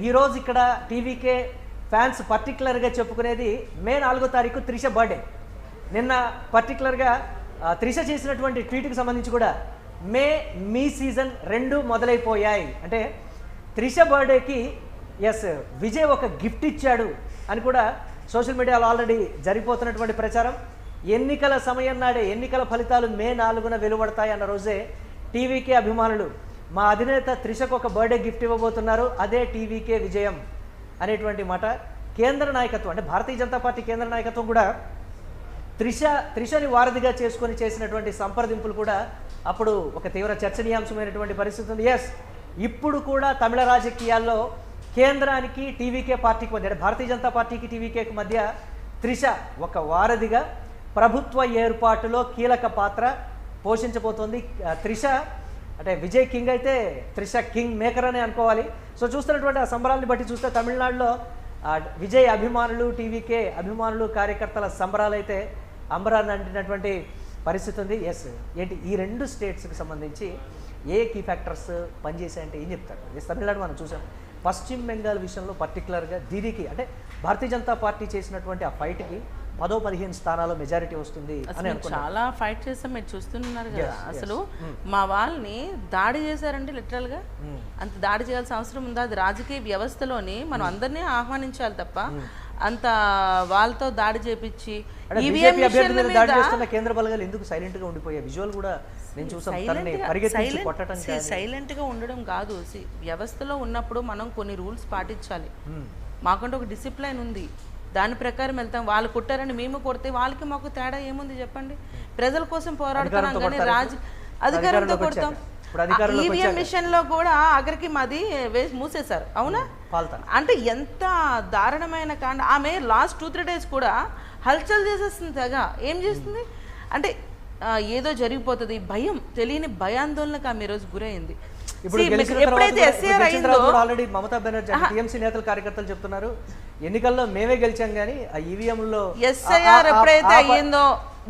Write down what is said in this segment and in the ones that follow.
ఈరోజు ఇక్కడ TVK fans పర్టికులర్గా చెప్పుకునేది మే 4వ తారీఖు త్రిష బర్త్డే. నిన్న పర్టికులర్గా త్రిష చేసినటువంటి ట్వీట్కి సంబంధించి కూడా మీ సీజన్ 2 మొదలైపోయాయి అంటే త్రిష బర్త్డేకి విజయ్ ఒక గిఫ్ట్ ఇచ్చాడు అని కూడా సోషల్ మీడియాలో ఆల్రెడీ జరిగిపోతున్నటువంటి ప్రచారం. ఎన్నికల సమయం నాడే ఎన్నికల ఫలితాలు మే 4న వెలువడతాయి అన్న రోజే టీవీకే అభిమానులు మా అధినేత త్రిషకు ఒక బర్త్డే గిఫ్ట్ ఇవ్వబోతున్నారు, అదే టీవీకే విజయం అనేటువంటి మాట. కేంద్ర నాయకత్వం అంటే భారతీయ జనతా పార్టీ కేంద్ర నాయకత్వం కూడా త్రిషని వారధిగా చేసుకొని చేసినటువంటి సంప్రదింపులు కూడా అప్పుడు ఒక తీవ్ర చర్చనీయాంశమైనటువంటి పరిస్థితి ఉంది. ఇప్పుడు కూడా తమిళ రాజకీయాల్లో కేంద్రానికి టీవీకే పార్టీకి మధ్య అంటే భారతీయ జనతా పార్టీకి టీవీకేకి మధ్య త్రిష ఒక వారధిగా ప్రభుత్వ ఏర్పాటులో కీలక పాత్ర పోషించబోతోంది. త్రిష అంటే విజయ్ కింగ్ అయితే త్రిష కింగ్ మేకర్ అనే అనుకోవాలి. సో చూస్తున్నటువంటి ఆ సంబరాలను బట్టి చూస్తే తమిళనాడులో విజయ్ అభిమానులు టీవీకే అభిమానులు కార్యకర్తల సంబరాలు అయితే అంబరాన్ని అంటినటువంటి పరిస్థితి ఉంది. ఏంటి ఈ 2 స్టేట్స్కి సంబంధించి ఏ కీ ఫ్యాక్టర్స్ పనిచేసాయంటే ఏం చెప్తారు? తమిళనాడు మనం చూసాం. పశ్చిమ బెంగాల్ విషయంలో పర్టికులర్గా దీనికి అంటే భారతీయ జనతా పార్టీ చేసినటువంటి ఆ ఫైట్కి 10-15 స్థానాలు మెజారిటీ వస్తుంది అని చాలా ఫైట్ చేస్తాం. మీరు చూస్తున్నారు కదా, అసలు మా వాళ్ళని దాడి చేశారంటే లిటరల్ గా అంత దాడి చేయాల్సిన అవసరం ఉందా? అది రాజకీయ వ్యవస్థలోని మనం అందరినీ ఆహ్వానించాలి తప్ప అంత వాళ్ళతో దాడి చేపించి కేంద్ర బలగాలు ఎందుకు సైలెంట్ గా ఉండిపోయే విజువల్ కూడా నేను చూసాను. సైలెంట్ గా ఉండడం కాదు, వ్యవస్థలో ఉన్నప్పుడు మనం కొన్ని రూల్స్ పాటించాలి. మాకంటే ఒక డిసిప్లైన్ ఉంది, దాని ప్రకారం వెళ్తాం. వాళ్ళు కొట్టారని మేము కొడితే వాళ్ళకి మాకు తేడా ఏముంది చెప్పండి? ప్రజల కోసం పోరాడుతున్నాం కానీ అధికారంతో కొడతాం. ఈవీఎం మిషన్ లో కూడా ఆఖరికి మాది మూసేశారు, అవునా? అంటే ఎంత దారుణమైన కాండ. ఆమె లాస్ట్ 2-3 days కూడా హల్చల్ చేసేస్తుంది తెగ. ఏం చేస్తుంది అంటే ఏదో జరిగిపోతుంది, భయం, తెలియని భయాందోళనకు ఆమె ఈరోజు గురైంది. ఎప్పుడైతే ఎస్ఆర్ అయిందో ఆల్రెడీ మమతా బెనర్జీ టీఎంసీ నేతలు కార్యకర్తలు చెప్తున్నారు ఎన్నికల్లో మేమే గెలిచాం కానీ ఆ ఈవీఎంలో ఎస్ఐఆర్ ఎప్పుడైతే అయ్యిందో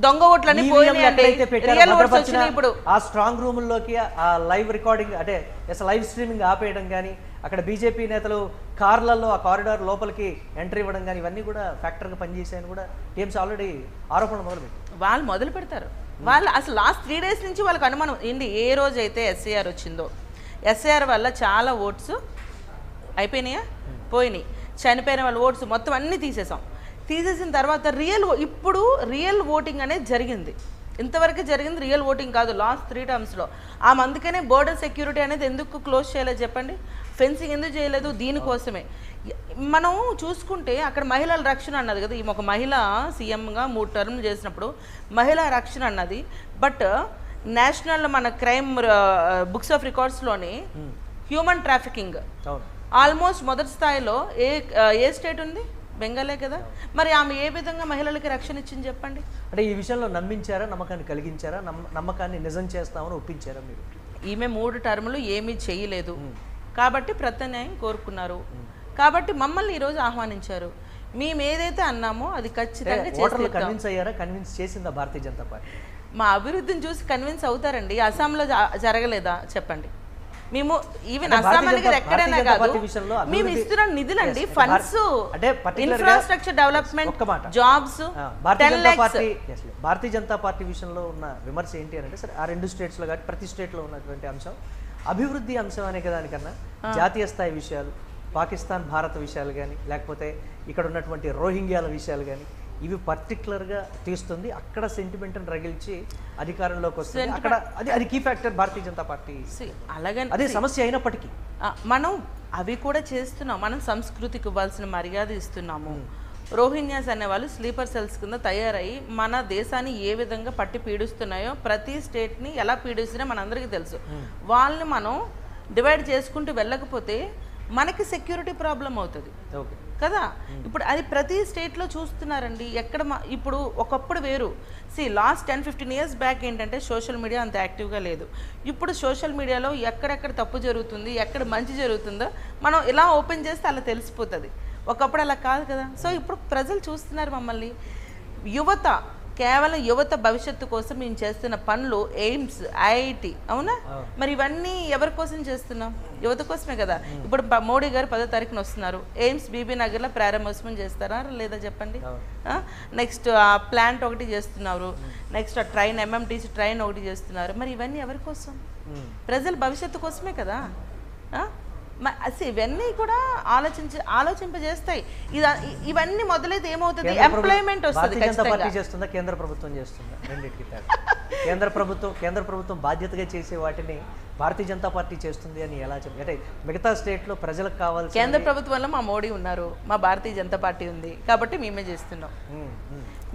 దొంగ ఓట్లని ఇప్పుడు ఆ స్ట్రాంగ్ రూమ్ లోకి ఆ లైవ్ రికార్డింగ్ అంటే లైవ్ స్ట్రీమింగ్ ఆపేయడం కానీ అక్కడ బీజేపీ నేతలు కార్లలో ఆ కారిడార్ లోపలికి ఎంట్రీ ఇవ్వడం కానీ ఇవన్నీ కూడా ఫ్యాక్టర్గా పనిచేసాయని కూడా టీఎంసీ ఆల్రెడీ ఆరోపణలు మొదలుపెట్టారు. వాళ్ళు మొదలు పెడతారు. వాళ్ళు అసలు లాస్ట్ 3 days నుంచి వాళ్ళకి అనుమానం ఏంటి, ఏ రోజు అయితే ఎస్ఐఆర్ వచ్చిందో ఎస్ఐఆర్ వల్ల చాలా ఓట్స్ అయిపోయినాయా, పోయినాయి. చనిపోయిన వాళ్ళ ఓట్స్ మొత్తం అన్నీ తీసేసిన తర్వాత ఇప్పుడు రియల్ ఓటింగ్ అనేది జరిగింది. ఇంతవరకు జరిగింది రియల్ ఓటింగ్ కాదు లాస్ట్ 3 termsలో. అందుకనే బోర్డర్ సెక్యూరిటీ అనేది ఎందుకు క్లోజ్ చేయలేదు చెప్పండి, ఫెన్సింగ్ ఎందుకు చేయలేదు? దీనికోసమే. మనం చూసుకుంటే అక్కడ మహిళల రక్షణ అన్నది కదా, ఈమె ఒక మహిళ సీఎంగా 3 terms చేసినప్పుడు మహిళా రక్షణ అన్నది. బట్ నేషనల్ మన క్రైమ్ బుక్స్ ఆఫ్ రికార్డ్స్లోని హ్యూమన్ ట్రాఫికింగ్ ఆల్మోస్ట్ మొదటి స్థాయిలో ఏ స్టేట్ ఉంది? బెంగాలే కదా. మరి ఆమె ఏ విధంగా మహిళలకి రక్షణ ఇచ్చింది చెప్పండి? అంటే ఈ విషయంలో నమ్మించారా, నమ్మకాన్ని కలిగించారా, నమ్మకాన్ని నిజం చేస్తామని ఒప్పించారా మీరు? ఈమె 3 terms ఏమీ చేయలేదు కాబట్టి ప్రత్యామ్నాయం కోరుకున్నారు కాబట్టి మమ్మల్ని ఈరోజు ఆహ్వానించారు. మేము ఏదైతే అన్నామో అది ఖచ్చితంగా కన్విన్స్ అయ్యారా? కన్విన్స్ చేసిందా భారతీయ జనతా పార్టీ? మా అభివృద్ధిని చూసి కన్విన్స్ అవుతారండి. అస్సాంలో జరగలేదా చెప్పండి? మేము ఈవెన్ అస్సాం అనేది ఎక్కడైనా కాదు, మేము ఇస్తున్న నిధులండి, funds, infrastructure development, jobs. Bharatiya Janata party విషయంలో ఉన్న విమర్శ ఏంటి అంటే సరే ఆ 2 states లో కాబట్టి ప్రతి స్టేట్లో ఉన్నటువంటి అంశం అభివృద్ధి అంశం అనే దానికన్నా జాతీయ స్థాయి విషయాలు, పాకిస్తాన్ భారత్ విషయాలు కానీ లేకపోతే ఇక్కడ ఉన్నటువంటి రోహింగ్యాల విషయాలు కానీ ఇవి పర్టికులర్గా తీస్తుంది. అక్కడ సెంటిమెంట్ని రగిల్చి అధికారంలోకి వస్తుంది. అక్కడ అది key factor Bharatiya Janata party. అలాగే అదే సమస్య అయినప్పటికీ మనం అవి కూడా చేస్తున్నాం. మనం సంస్కృతికి ఇవ్వాల్సిన మర్యాద ఇస్తున్నాము. రోహింగ్యాస్ అనేవాళ్ళు స్లీపర్ సెల్స్ కింద తయారయ్యి మన దేశాన్ని ఏ విధంగా పట్టి పీడిస్తున్నాయో, ప్రతి స్టేట్ని ఎలా పీడిస్తున్నాయో మనందరికీ తెలుసు. వాళ్ళని మనం డివైడ్ చేసుకుంటూ వెళ్ళకపోతే మనకి సెక్యూరిటీ ప్రాబ్లం అవుతుంది కదా. ఇప్పుడు అది ప్రతి స్టేట్లో చూస్తున్నారండి. ఎక్కడ ఇప్పుడు ఒకప్పుడు వేరు. లాస్ట్ 10-15 years బ్యాక్ ఏంటంటే సోషల్ మీడియా అంత యాక్టివ్గా లేదు. ఇప్పుడు సోషల్ మీడియాలో ఎక్కడెక్కడ తప్పు జరుగుతుంది, ఎక్కడ మంచి జరుగుతుందో మనం ఇలా ఓపెన్ చేస్తే అలా తెలిసిపోతుంది. ఒకప్పుడు అలా కాదు కదా. సో ఇప్పుడు ప్రజలు చూస్తున్నారు మమ్మల్ని. యువత కేవలం యువత భవిష్యత్తు కోసం మేము చేస్తున్న పనులు ఎయిమ్స్, ఐఐటి, అవునా? మరి ఇవన్నీ ఎవరి కోసం చేస్తున్నాం? యువత కోసమే కదా. ఇప్పుడు మోడీ గారు 10వ తారీఖున వస్తున్నారు. ఎయిమ్స్ బీబీ నగర్లో ప్రారంభోత్సవం చేస్తారా లేదా చెప్పండి. నెక్స్ట్ ప్లాంట్ ఒకటి చేస్తున్నారు. నెక్స్ట్ ట్రైన్, ఎంఎంటీసీ ట్రైన్ ఒకటి చేస్తున్నారు. మరి ఇవన్నీ ఎవరి కోసం? ప్రజల భవిష్యత్తు కోసమే కదా. అసలు ఇవన్నీ కూడా ఆలోచింపజేస్తాయి. ఇవన్నీ మొదలైతే ఏమవుతుంది? ఎంప్లాయ్మెంట్ వస్తుంది. చేస్తుందా కేంద్ర ప్రభుత్వం చేస్తుందా? రెండింటికి కేంద్ర ప్రభుత్వం బాధ్యతగా చేసే వాటిని భారతీయ జనతా పార్టీ చేస్తుంది అని ఎలా చెప్పి, అంటే మిగతా స్టేట్లో ప్రజలకు కావాల్సి కేంద్ర ప్రభుత్వంలో మా మోడీ ఉన్నారు, మా భారతీయ జనతా పార్టీ ఉంది కాబట్టి మేమే చేస్తున్నాం.